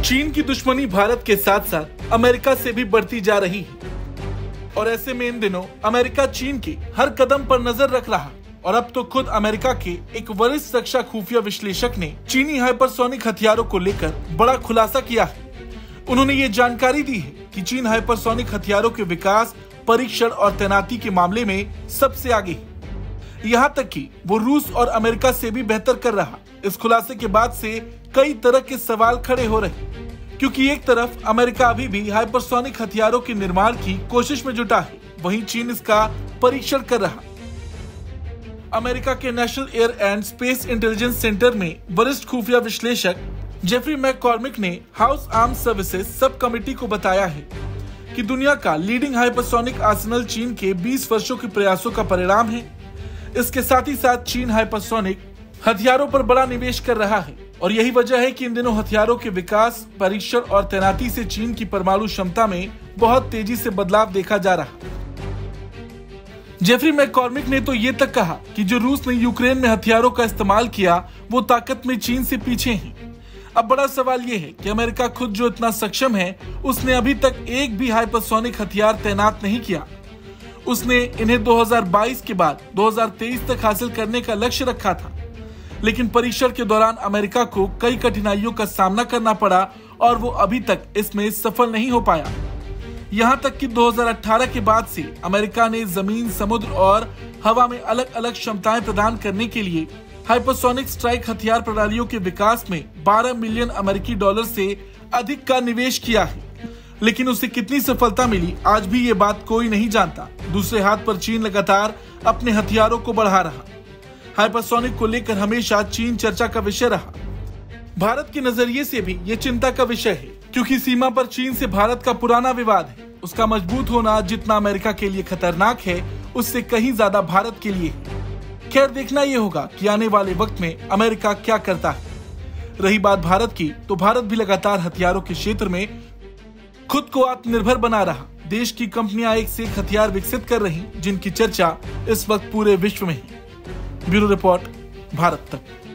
चीन की दुश्मनी भारत के साथ साथ अमेरिका से भी बढ़ती जा रही है और ऐसे में इन दिनों अमेरिका चीन के हर कदम पर नजर रख रहा और अब तो खुद अमेरिका के एक वरिष्ठ रक्षा खुफिया विश्लेषक ने चीनी हाइपरसोनिक हथियारों को लेकर बड़ा खुलासा किया है। उन्होंने ये जानकारी दी है कि चीन हाइपरसोनिक हथियारों के विकास, परीक्षण और तैनाती के मामले में सबसे आगे है। यहाँ तक कि वो रूस और अमेरिका से भी बेहतर कर रहा। इस खुलासे के बाद से कई तरह के सवाल खड़े हो रहे क्योंकि एक तरफ अमेरिका अभी भी हाइपरसोनिक हथियारों के निर्माण की कोशिश में जुटा है, वहीं चीन इसका परीक्षण कर रहा। अमेरिका के national air and space intelligence centre में वरिष्ठ खुफिया विश्लेषक जेफरी मैककॉर्मिक ने house armed services sub committee को बताया है कि दुनिया का लीडिंग हाइपरसोनिक आर्सेनल चीन के 20 वर्षों के प्रयासों का परिणाम है। इसके साथ ही साथ चीन हाइपरसोनिक हथियारों पर बड़ा निवेश कर रहा है और यही वजह है कि इन दिनों हथियारों के विकास, परीक्षण और तैनाती से चीन की परमाणु क्षमता में बहुत तेजी से बदलाव देखा जा रहा। जेफरी मैककॉर्मिक ने तो ये तक कहा कि जो रूस ने यूक्रेन में हथियारों का इस्तेमाल किया वो ताकत में चीन से पीछे है। अब बड़ा सवाल ये है कि अमेरिका खुद जो इतना सक्षम है उसने अभी तक एक भी हाइपरसोनिक हथियार तैनात नहीं किया। उसने इन्हें 2022 के बाद 2023 तक हासिल करने का लक्ष्य रखा था, लेकिन परीक्षण के दौरान अमेरिका को कई कठिनाइयों का सामना करना पड़ा और वो अभी तक इसमें सफल नहीं हो पाया। यहाँ तक कि 2018 के बाद से अमेरिका ने जमीन, समुद्र और हवा में अलग अलग क्षमताएं प्रदान करने के लिए हाइपरसोनिक स्ट्राइक हथियार प्रणालियों के विकास में 12 मिलियन अमेरिकी डॉलर से अधिक का निवेश किया है, लेकिन उसे कितनी सफलता मिली आज भी ये बात कोई नहीं जानता। दूसरे हाथ पर चीन लगातार अपने हथियारों को बढ़ा रहा। हाइपरसोनिक को लेकर हमेशा चीन चर्चा का विषय रहा। भारत के नजरिए से भी ये चिंता का विषय है क्योंकि सीमा पर चीन से भारत का पुराना विवाद है। उसका मजबूत होना जितना अमेरिका के लिए खतरनाक है उससे कहीं ज्यादा भारत के लिए है। खैर, देखना ये होगा कि आने वाले वक्त में अमेरिका क्या करता है। रही बात भारत की, तो भारत भी लगातार हथियारों के क्षेत्र में खुद को आत्मनिर्भर बना रहा। देश की कंपनियां एक से एक हथियार विकसित कर रही जिनकी चर्चा इस वक्त पूरे विश्व में है। ब्यूरो रिपोर्ट, भारत तक।